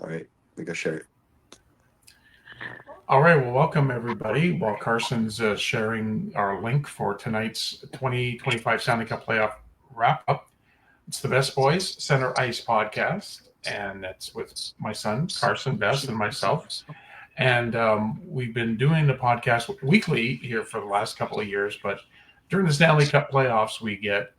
All right, we go share it. All right, well, welcome everybody. While Carson's sharing our link for tonight's 2025 Stanley Cup Playoff wrap up, it's the Best Boys Center Ice podcast, and that's with my son Carson, Besse, and myself. And we've been doing the podcast weekly here for the last couple of years, but during the Stanley Cup playoffs, we get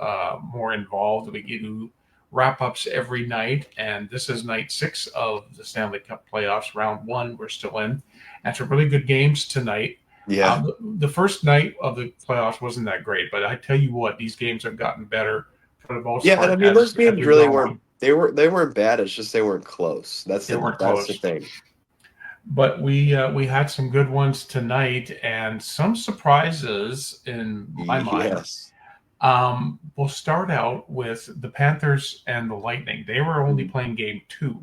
more involved. We do wrap ups every night, and this is night 6 of the Stanley Cup playoffs. Round 1, we're still in. And some really good games tonight. Yeah, The first night of the playoffs wasn't that great, but I tell you what, these games have gotten better for the most yeah, and I part mean those as games we've really gone weren't. on. They weren't bad. It's just they weren't close. That's They the weren't that's the close. thing. But we had some good ones tonight and some surprises in my mind. Yes. We'll start out with the Panthers and the Lightning. They were only playing game 2,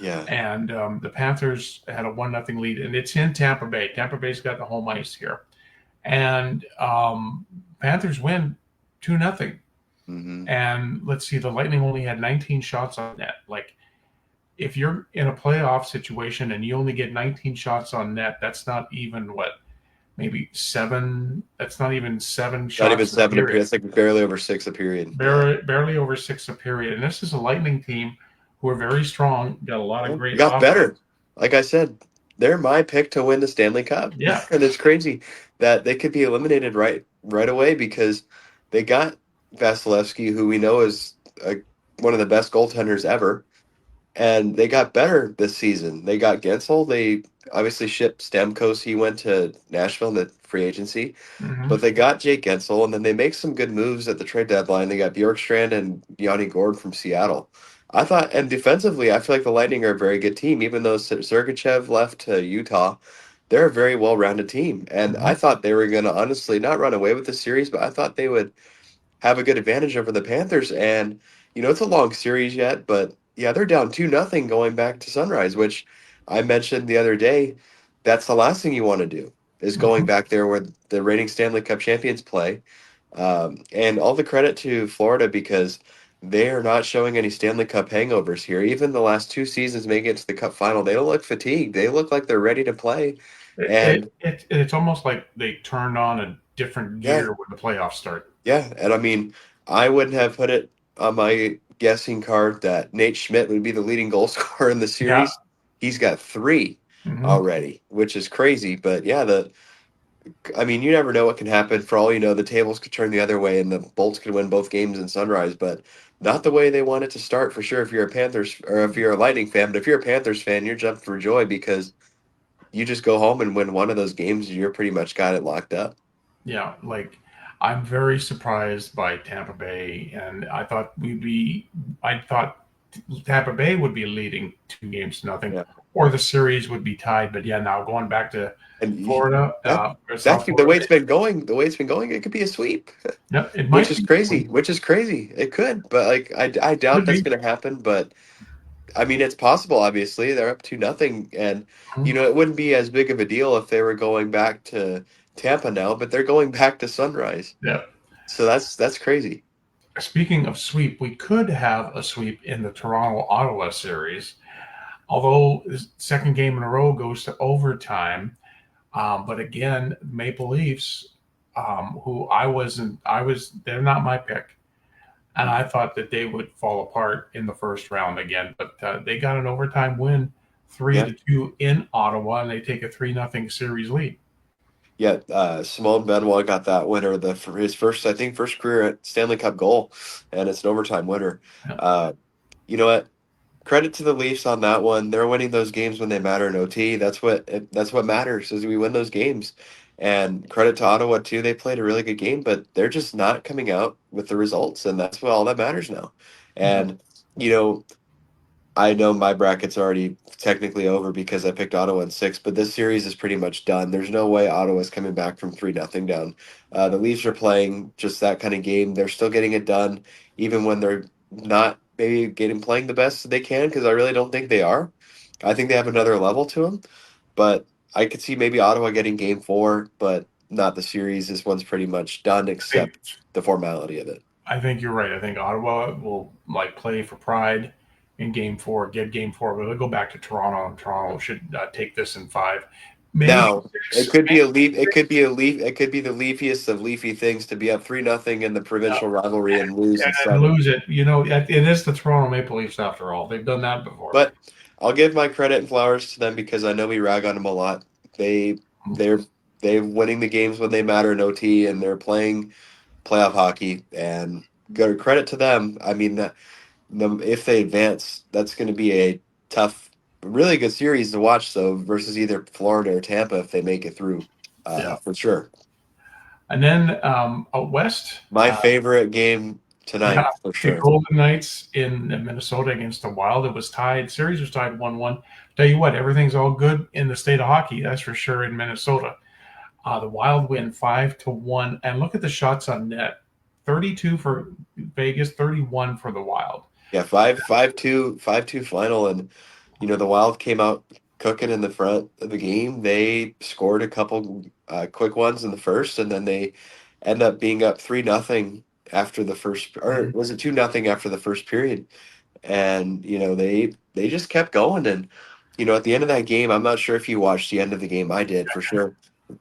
Yeah. and the Panthers had a 1-0 lead, and it's in Tampa Bay. Tampa Bay's got the home ice here, and Panthers win 2-0. Mm-hmm. And let's see, the Lightning only had 19 shots on net. Like, if you're in a playoff situation and you only get 19 shots on net, that's not even what, maybe 7. That's not even 7 Not even shots a seven a period. period. It's like barely over six a period. Yeah. Barely over 6 a period. And this is a Lightning team who are very strong, got a lot of It great got offense. better. Like I said, they're my pick to win the Stanley Cup. Yeah. And it's crazy that they could be eliminated right away because they got Vasilevsky, who we know is one of the best goaltenders ever, and they got better this season. They got Gensel. They obviously shipped Stamkos. He went to Nashville in the free agency, Mm-hmm. but they got Jake Gensel, and then they make some good moves at the trade deadline. They got Bjorkstrand and Yanni Gord from Seattle. I thought, and defensively, I feel like the Lightning are a very good team. Even though Sergachev left to Utah, they're a very well-rounded team. And Mm-hmm. I thought they were going to honestly not run away with the series, but I thought they would have a good advantage over the Panthers. And it's a long series yet, but yeah, they're down 2-0 going back to Sunrise, which I mentioned the other day. That's the last thing you want to do is going Mm-hmm. back there where the reigning Stanley Cup champions play. And all the credit to Florida because they are not showing any Stanley Cup hangovers here. Even the last 2 seasons making it to the Cup final, they don't look fatigued. They look like they're ready to play. And It's almost like they turned on a different yeah, gear when the playoffs start. yeah. And I mean, I wouldn't have put it on my guessing card that Nate Schmidt would be the leading goal scorer in the Yeah. series. He's got 3 Mm-hmm. already, which is crazy. But yeah, I mean, you never know what can happen. For all you know, the tables could turn the other way and the Bolts could win both games in Sunrise, but not the way they want it to start for sure if you're a Panthers or if you're a Lightning fan. But if you're a Panthers fan, you're jumping for joy because you just go home and win one of those games and you're pretty much got it locked up. Yeah. Like, I'm very surprised by Tampa Bay, and I thought Tampa Bay would be leading 2-0, Yeah. or the series would be tied. But yeah, now going back to And Florida, that or that South the way Florida, it's been going, it could be a sweep, yeah, it which might is be. crazy. Which is crazy. It could, but like I doubt Could that's be. going to happen. But I mean, it's possible. Obviously, they're up to nothing, and it wouldn't be as big of a deal if they were going back to Tampa now. But they're going back to Sunrise, Yeah. so that's crazy. Speaking of sweep, we could have a sweep in the Toronto Ottawa series, although the second game in a row goes to overtime. But again, Maple Leafs, who they're not my pick. And I thought that they would fall apart in the first round again. But they got an overtime win, three Yeah, to two in Ottawa, and they take a 3-0 series lead. yeah. Simone Benoit got that winner for his first, I think, first career Stanley Cup goal, and it's an overtime winner. Yeah. You know what? Credit to the Leafs on that one. They're winning those games when they matter in OT. That's what matters is we win those games. And credit to Ottawa too. They played a really good game, but they're just not coming out with the results, and that's what all that matters now. Yeah. And you know, I know my bracket's already technically over because I picked Ottawa in 6, but this series is pretty much done. There's no way Ottawa's coming back from 3-0 down. The Leafs are playing just that kind of game. They're still getting it done, even when they're not maybe getting playing the best they can, because I really don't think they are. I think they have another level to them, but I could see maybe Ottawa getting game 4, but not the series. This one's pretty much done, I think except the formality of it. I think you're right. I think Ottawa will play for pride in Game 4, get Game 4, but they'll go back to Toronto, and Toronto should take this in 5, maybe Now, it 6. could be Maybe a leaf. It could 6. be a leaf. It could be the leafiest of leafy things to be up 3-0 in the provincial rivalry and lose in And 7. lose it. It is the Toronto Maple Leafs after all. They've done that before. But I'll give my credit and flowers to them because I know we rag on them a lot. They're winning the games when they matter in OT, and they're playing playoff hockey. And good credit to them. I mean, if they advance, that's going to be a tough, really good series to watch, though, versus either Florida or Tampa if they make it through, Yeah. for sure. And then out west, My favorite game yeah, tonight, for the sure. Golden Knights in Minnesota against the Wild. It was tied. Series was tied 1-1. Tell you what, everything's all good in the state of hockey. That's for sure in Minnesota. The Wild win 5-1, and look at the shots on net: 32 for Vegas, 31 for the Wild. Yeah, 5-2 final, and the Wild came out cooking in the front of the game. They scored a couple quick ones in the first, and then they end up being up 3-0 after the first, or was it 2-0 after the first period? And they just kept going, and at the end of that game, I'm not sure if you watched the end of the game. I did for sure.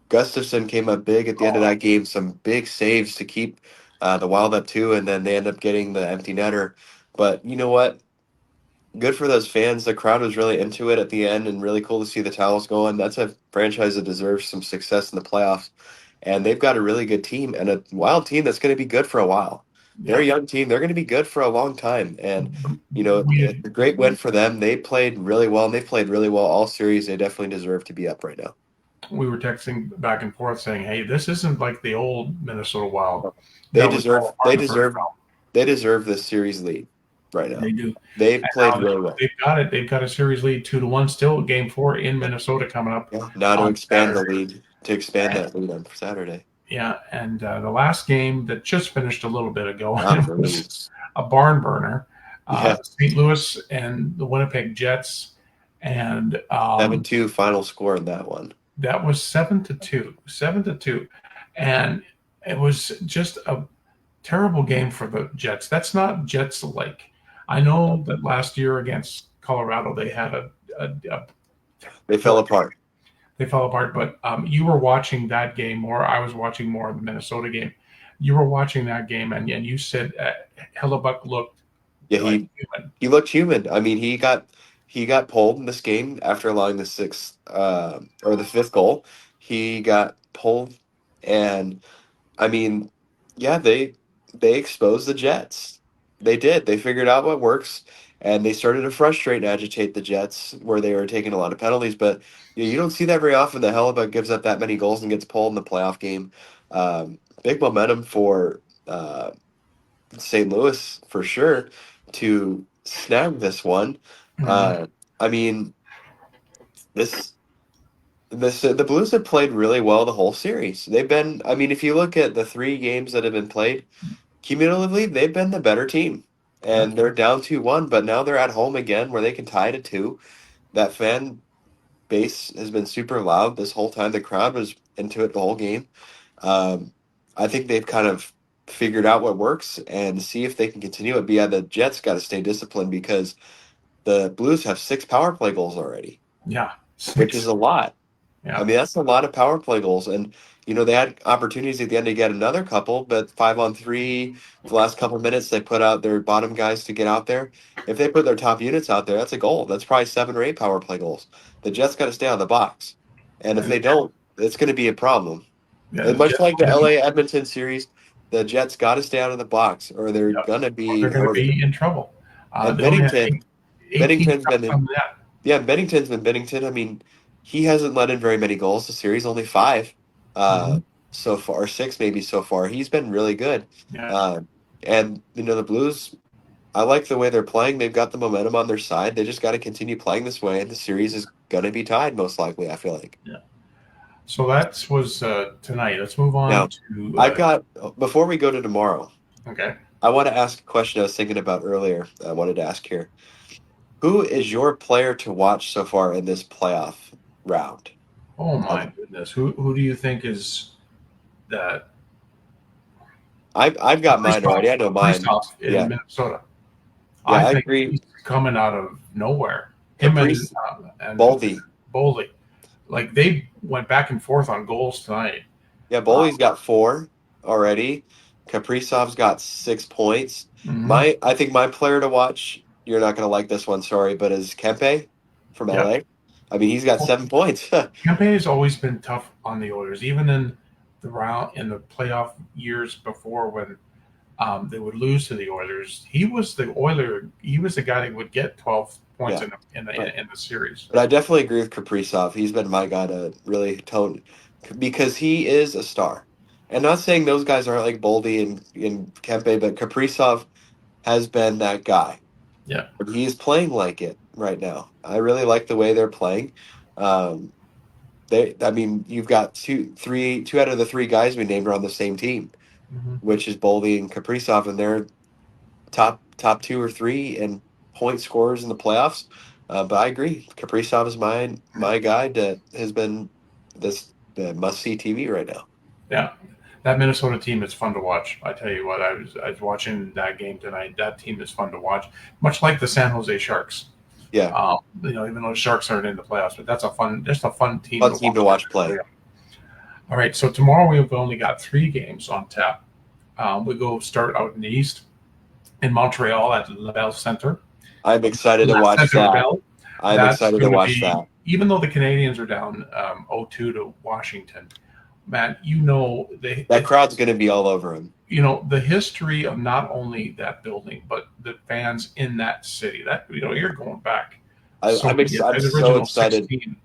Gustafson came up big at the end of that game, some big saves to keep the Wild up 2, and then they end up getting the empty netter. But you know what? Good for those fans. The crowd was really into it at the end, and really cool to see the towels going. That's a franchise that deserves some success in the playoffs, and they've got a really good team and a Wild team that's going to be good for a while. They're a Yeah. young team. They're going to be good for a long time, and We it's a great win for them. They played really well, and they played really well all series. They definitely deserve to be up right now. we were texting back and forth saying, "Hey, this isn't like the old Minnesota Wild They that was deserve. all apart They in the first deserve. round." They deserve this series lead right now. They do. They've And played now really well. they've got it. They've got a series lead 2-1. Still Game 4 in Minnesota coming up Yeah. Now to on expand the Saturday. lead, to expand that lead on Saturday. Yeah, and the last game that just finished a little bit ago, Not it for me. was a barn burner. Yeah. St. Louis and the Winnipeg Jets, and 7-2 final score in that one. that was 7-2, 7-2, and it was just a terrible game for the Jets. That's not Jets like. I know that last year against Colorado they had a They fell apart. they fell apart. But you were watching that game, or I was watching more of the Minnesota game. You were watching that game, and you said Hellebuck looked Yeah, like human. he looked human. I mean, he got pulled in this game after allowing the sixth or the fifth goal. He got pulled, and I mean, yeah, they exposed the Jets. They did. They figured out what works, and they started to frustrate and agitate the Jets where they were taking a lot of penalties. But you don't see that very often. That Hellebuck gives up that many goals and gets pulled in the playoff game. Big momentum for St. Louis for sure to snag this one. Mhm. Uh, I mean, this the Blues have played really well the whole series. They've been, I mean, if you look at the 3 games that have been played, cumulatively, they've been the better team. Yeah. And they're down 2-1, but now they're at home again where they can tie it at 2. That fan base has been super loud this whole time. The crowd was into it the whole game. Um, I think they've kind of figured out what works and see if they can continue it. But yeah, the Jets got to stay disciplined because the Blues have 6 power play goals already, Yeah, which is 6. a lot. I Yeah, mean, that's a lot of power play goals. And, they had opportunities at the end to get another couple, but 5-on-3, the last couple minutes, they put out their bottom guys to get out there. If they put their top units out there, that's a goal. That's probably 7 or 8 power play goals. The Jets got to stay on the box. And if and they don't, it's going to be a problem. yeah, And the much Jets like the are LA Edmonton series, the Jets got to stay out of the box or they're yeah, going to or they're be going to hurting. be in trouble. And They only had eighteen Bennington's shots been on net. yeah, Bennington's been Bennington. I mean, he hasn't let in very many goals this series, only 5 uh, Mhm. so far, 6 maybe so far. He's been really good. Yeah. Uh, and, the Blues, I like the way they're playing. They've got the momentum on their side. They just got to continue playing this way, and the series is going to be tied, most likely, I feel like. Yeah. So that was tonight. Let's move on Now, to I've got, before we go to tomorrow, okay. I want to ask a question I was thinking about earlier. I wanted to ask here. Who is your player to watch so far in this playoff round? Oh Of my goodness, who do you think is that? I've got mine already. I know mine. Christoph in Yeah, Minnesota. yeah, I I think agree. coming out of nowhere. Him Caprice, and Boldy. Boldy, like they went back and forth on goals tonight. Yeah, Uh, Boldy's got 4 already. Kaprizov's got 6 points. mhm. I think my player to watch, you're not going to like this one, sorry, but is Kempe from Yeah, LA. I mean, he's got well, 7 points. Kempe has always been tough on the Oilers, even in the playoff years before when they would lose to the Oilers. He was the Oiler. He was the guy that would get 12 points Yeah, but in the series. I definitely agree with Kaprizov. He's been my guy to really tone because he is a star. And not saying those guys aren't like Boldy and Kempe, but Kaprizov has been that guy. Yeah. He's playing like it right now. I really like the way they're playing. Um, I mean, you've got two out of the 3 guys we named are on the same team, Hmm. which is Boldy and Kaprizov, and they're top 2 or 3 in point scorers in the playoffs. But I agree, Kaprizov is my guy that has been the must see TV right now. Yeah. That Minnesota team is fun to watch. I tell you what, I was watching that game tonight. That team is fun to watch, much like the San Jose Sharks. Yeah, Even though the Sharks aren't in the playoffs, but that's just a fun team fun to team watch. to watch play. All right, so tomorrow we've only got 3 games on tap. We go start out in the East in Montreal at the Bell Center. I'm excited to watch that. I'm That's excited to going to watch be, that. even though the Canadians are down 0-2 to Washington, man, That crowd's going to be all over him. the history of not only that building but the fans in that city. That you're going back. I'm so excited. 16.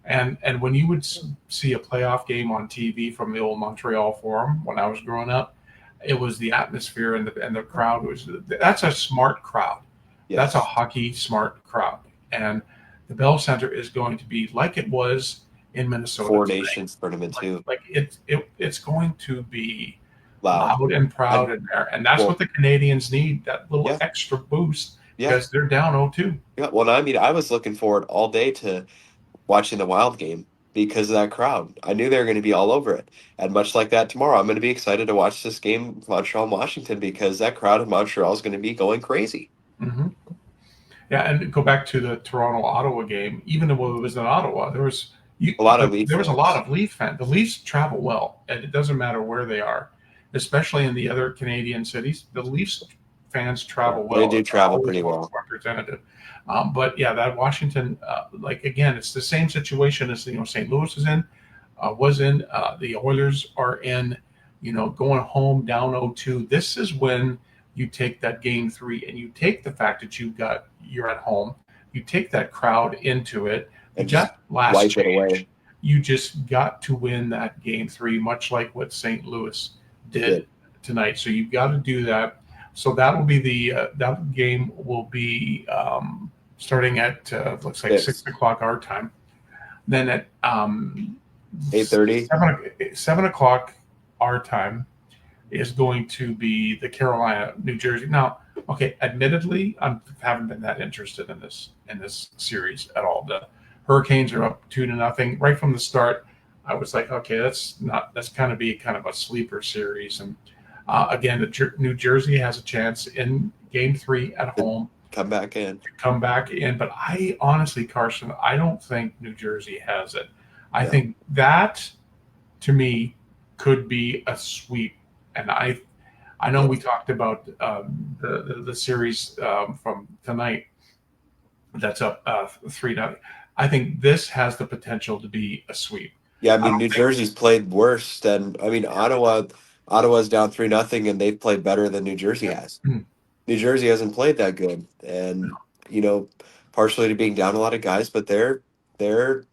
And when you would see a playoff game on TV from the old Montreal Forum when I was growing up, it was the atmosphere and the crowd that's a smart crowd. Yes. That's a hockey smart crowd. And the Bell Center is going to be like it was in Minnesota. 4 Nations tournament too. Like it's going to be Loud and proud and that's what the Canadians need, that little extra boost because they're down 0-2. Yeah, well, I mean, I was looking forward all day to watching the Wild game because of that crowd. I knew they were going to be all over it. And much like that tomorrow, I'm going to be excited to watch this game, Montreal and Washington, because that crowd in Montreal is going to be going crazy. Mm-hmm. Yeah, and go back to the Toronto-Ottawa game. Even though it was in Ottawa, there was a lot of Leaf fans. A lot of Leaf fans. The Leafs travel well, and it doesn't matter where they are, especially in the other Canadian cities. The Leafs fans travel well. They do travel pretty well. Representative. But yeah, that Washington, again, it's the same situation as St. Louis is in, the Oilers are in, going home down 0-2. This is when you take that game 3 and you take the fact that you're at home, you take that crowd into it, and just wipe it away. You just got to win that game 3, much like what St. Louis did tonight. So you've got to do that. So that will be that game will be starting at looks like 6 o'clock our time. Then at 8:30, 7 o'clock our time is going to be the Carolina, New Jersey. Now, okay, admittedly, I haven't been that interested in this series at all. The Hurricanes are up 2-0 right from the start. I was like, okay, that's kind of a sleeper series. And again, New Jersey has a chance in Game 3 at home. Come back in. But I honestly, Carson, I don't think New Jersey has it. I think that, to me, could be a sweep. And I know we talked about the series from tonight that's up 3-0. I think this has the potential to be a sweep. Yeah, I mean, New Jersey's played worse than Ottawa's down 3-0, and they've played better than New Jersey has. New Jersey hasn't played that good, and partially to being down a lot of guys, but they're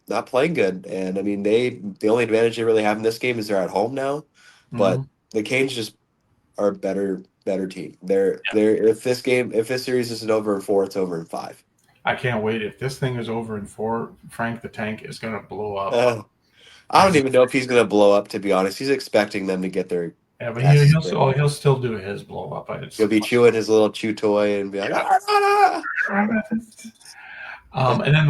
not playing good. And I mean, the only advantage they really have in this game is they're at home now, but the Canes just are a better team. They're if this series isn't over in 4, it's over in 5. I can't wait. If this thing is over in 4, Frank the Tank is going to blow up. I don't even know if he's going to blow up, to be honest. He's expecting them to get their. Yeah, but he'll still do his blow up. He'll be chewing his little chew toy and be like, and then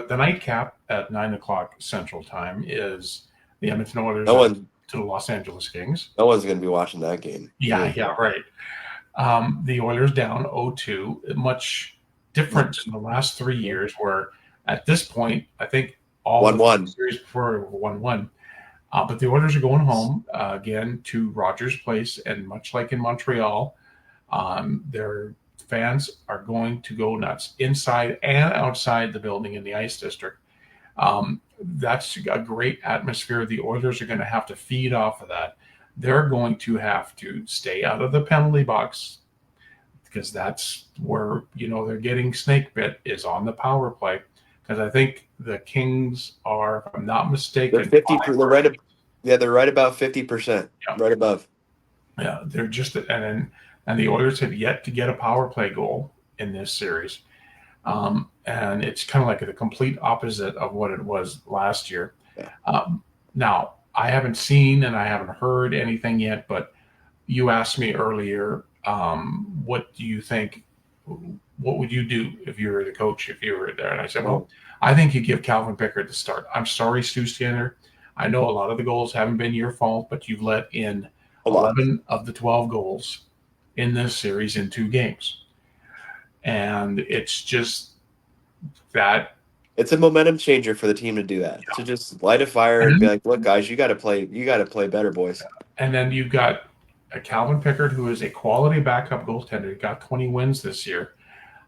the nightcap at 9 o'clock Central Time is the Edmonton Oilers to the Los Angeles Kings. No one's going to be watching that game. Yeah, right. The Oilers down 0-2, much different than the last 3 years, where at this point, I think all the 1-1. series before were 1-1. But the Oilers are going home again to Rogers Place, and much like in Montreal, their fans are going to go nuts inside and outside the building in the ice district. That's a great atmosphere. The Oilers are going to have to feed off of that. They're going to have to stay out of the penalty box, because that's where they're getting snake bit, is on the power play. Because I think the Kings are, if I'm not mistaken, They're 50. They're right. They're right about 50%. Yeah. Right above. Yeah, they're just and the Oilers have yet to get a power play goal in this series, and it's kind of like the complete opposite of what it was last year. Yeah. Now, I haven't seen and I haven't heard anything yet, but you asked me earlier, what do you think? What would you do if you were the coach, if you were there? And I said, well, I think you give Calvin Pickard the start. I'm sorry, Stu Skinner. I know a lot of the goals haven't been your fault, but you've let in 11 of the 12 goals in this series in 2 games. And it's just that. It's a momentum changer for the team to do that. Yeah. To just light a fire and be like, look, guys, you got to play better, boys. And then you've got a Calvin Pickard, who is a quality backup goaltender. He got 20 wins this year.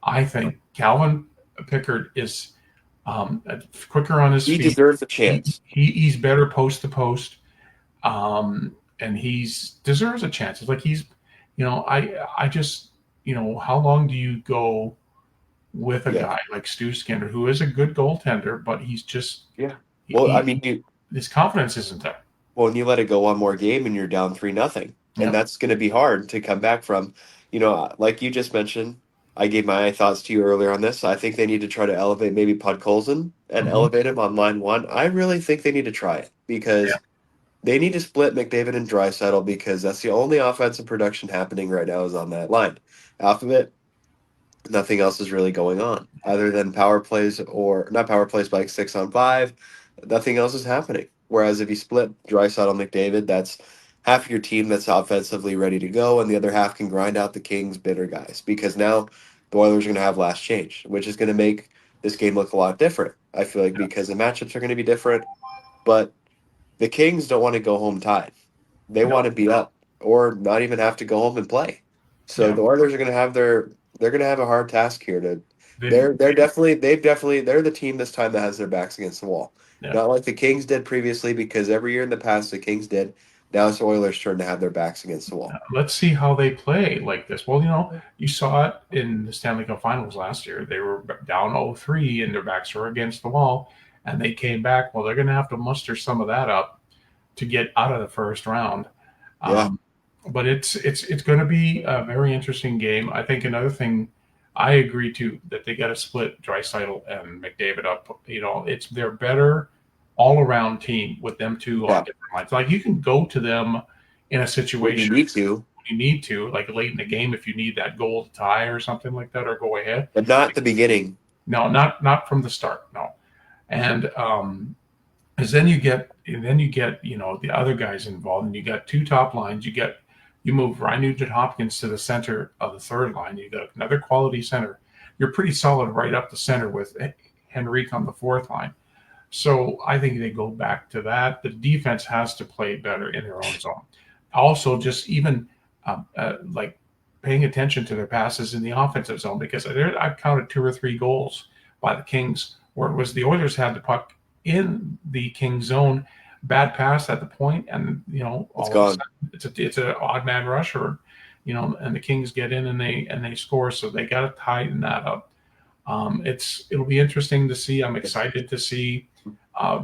I think Calvin Pickard is quicker on his feet. He deserves a chance. He's better post to post. And deserves a chance. It's like I just, how long do you go with a guy like Stu Skinner, who is a good goaltender, but he's just his confidence isn't there. Well, and you let it go one more game and you're down 3-0, and that's going to be hard to come back from. Like you just mentioned, I gave my thoughts to you earlier on this. I think they need to try to elevate maybe Podkolzin and elevate him on line 1. I really think they need to try it, because they need to split McDavid and Draisaitl, because that's the only offensive production happening right now is on that line. Off of it, nothing else is really going on other than power plays, or not power plays, but like 6-on-5. Nothing else is happening. Whereas if you split Draisaitl and McDavid, that's half of your team that's offensively ready to go, and the other half can grind out the Kings' bitter guys, because now the Oilers are going to have last change, which is going to make this game look a lot different, I feel like, because the matchups are going to be different. But the Kings don't want to go home tied. They want to be up or not even have to go home and play. So the Oilers are going to have they're going to have a hard task here. They're the team this time that has their backs against the wall. Yeah. Not like the Kings did previously, because every year in the past the Kings did. Now it's the Oilers' turn to have their backs against the wall. Let's see how they play like this. Well, you saw it in the Stanley Cup Finals last year. They were down 0-3 and their backs were against the wall, and they came back. Well, they're going to have to muster some of that up to get out of the first round. But it's going to be a very interesting game. I think another thing, I agree too, that they got to split Draisaitl and McDavid up. It's their better all-around team with them two on different lines. Like, you can go to them in a situation when you need to, like late in the game, if you need that goal to tie or something like that, or go ahead. But not at the beginning. No, not from the start. No, and as then you get the other guys involved, and you got 2 top lines. You move Ryan Nugent-Hopkins to the center of the third line. You got another quality center. You're pretty solid right up the center with Henrique on the fourth line. So I think they go back to that. The defense has to play better in their own zone. Also, just even like paying attention to their passes in the offensive zone, because I've counted 2 or 3 goals by the Kings where it was the Oilers had the puck in the Kings zone, bad pass at the point, and it's gone. It's an odd man rush, or and the Kings get in and they score. So they got to tighten that up. It'll be interesting to see. I'm excited to see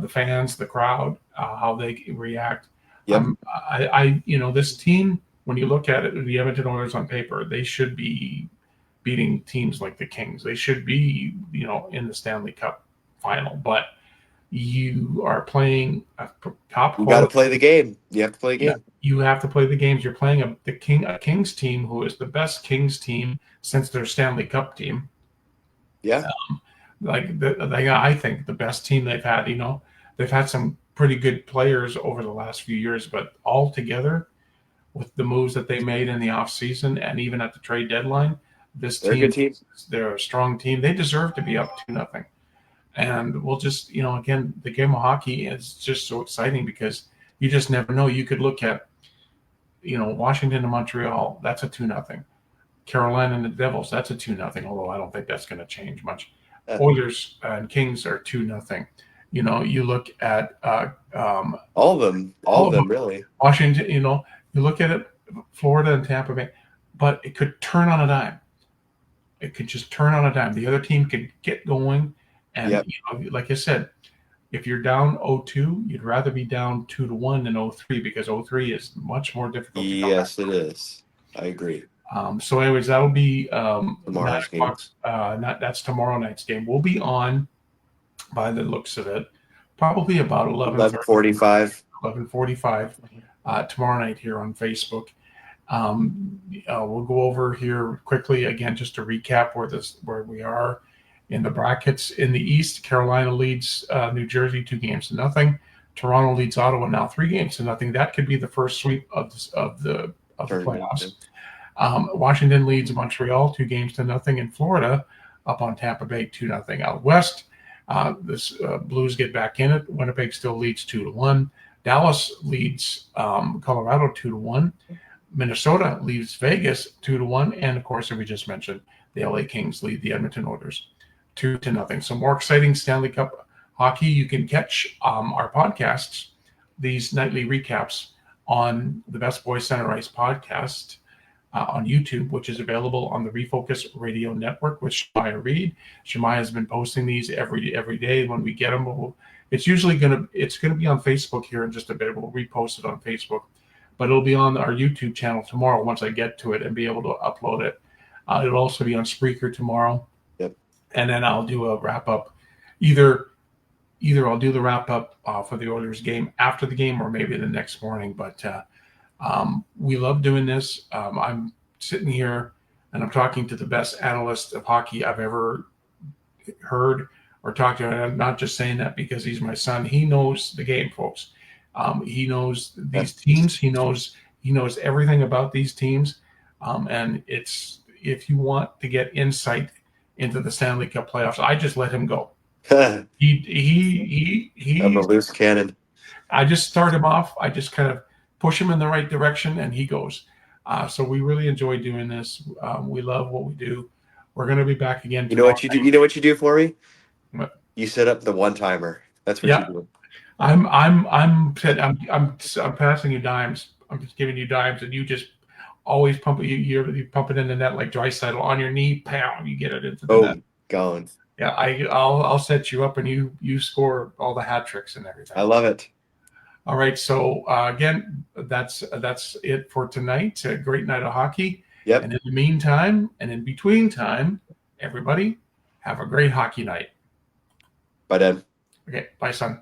the fans, the crowd, how they react. Yep. This team, when you look at it, the Edmonton Oilers on paper, they should be beating teams like the Kings. They should be, in the Stanley Cup final. But you are playing a top. You got to play the game. You have to play a game. Yeah, you have to play the games. You're playing a Kings team who is the best Kings team since their Stanley Cup team. Yeah. I think the best team they've had. They've had some pretty good players over the last few years, but all together with the moves that they made in the offseason and even at the trade deadline, This They're a good team, team. they're a strong team. They deserve to be up 2-0. And we'll just, again, the game of hockey is just so exciting because you just never know. You could look at, Washington and Montreal, that's a 2-0. Carolina and the Devils, that's a 2-0, although I don't think that's going to change much. Oilers and Kings are 2-0. You look at all of them, really. Washington, you look at it, Florida and Tampa Bay, but it could turn on a dime. It could just turn on a dime. The other team could get going. And, like I said, if you're down 0-2, you'd rather be down 2-1 than 0-3 because 0-3 is much more difficult. Yes, it is. I agree. So, anyways, that'll be tomorrow's game. That's tomorrow night's game. We'll be on, by the looks of it, probably about 11:45. 11:45 tomorrow night here on Facebook. We'll go over here quickly again just to recap where we are in the brackets. In the East, Carolina leads New Jersey 2-0. Toronto leads Ottawa now 3-0. That could be the first sweep of the playoffs. Washington leads Montreal 2-0, and Florida up on Tampa Bay 2-0. Out west, Blues get back in it. Winnipeg still leads 2-1. Dallas leads Colorado 2-1. Minnesota leads Vegas 2-1, and of course, as we just mentioned, the LA Kings lead the Edmonton Oilers 2-0. So more exciting Stanley Cup hockey. You can catch our podcasts, these nightly recaps, on the Best Boys Center Ice podcast on YouTube, which is available on the Refocused Radio Network with Shemaya Reed. Shemaya has been posting these every day when we get them. It's usually gonna be on Facebook here in just a bit. We'll repost it on Facebook, but it'll be on our YouTube channel tomorrow once I get to it and be able to upload it. It'll also be on Spreaker tomorrow. Yep. And then I'll do a wrap up. Either I'll do the wrap up for the Oilers game after the game, or maybe the next morning. But we love doing this. I'm sitting here and I'm talking to the best analyst of hockey I've ever heard or talked to. And I'm not just saying that because he's my son. He knows the game, folks. He knows these teams. He knows everything about these teams. And if you want to get insight into the Stanley Cup playoffs, I just let him go. He I'm a loose cannon. I just start him off. I just kind of push him in the right direction, and he goes. So we really enjoy doing this. We love what we do. We're going to be back again. You know what you do? You know what you do for me? What? You set up the one timer. That's what you do. I'm passing you dimes. I'm just giving you dimes, and you just always pump it. You pump it in the net like Draisaitl on your knee. Pow! You get it into the net. Gone. Yeah, I'll set you up, and you score all the hat tricks and everything. I love it. All right, so again, that's it for tonight. A great night of hockey. Yep. And in the meantime, and in between time, everybody have a great hockey night. Bye, Dad. Okay, bye, son.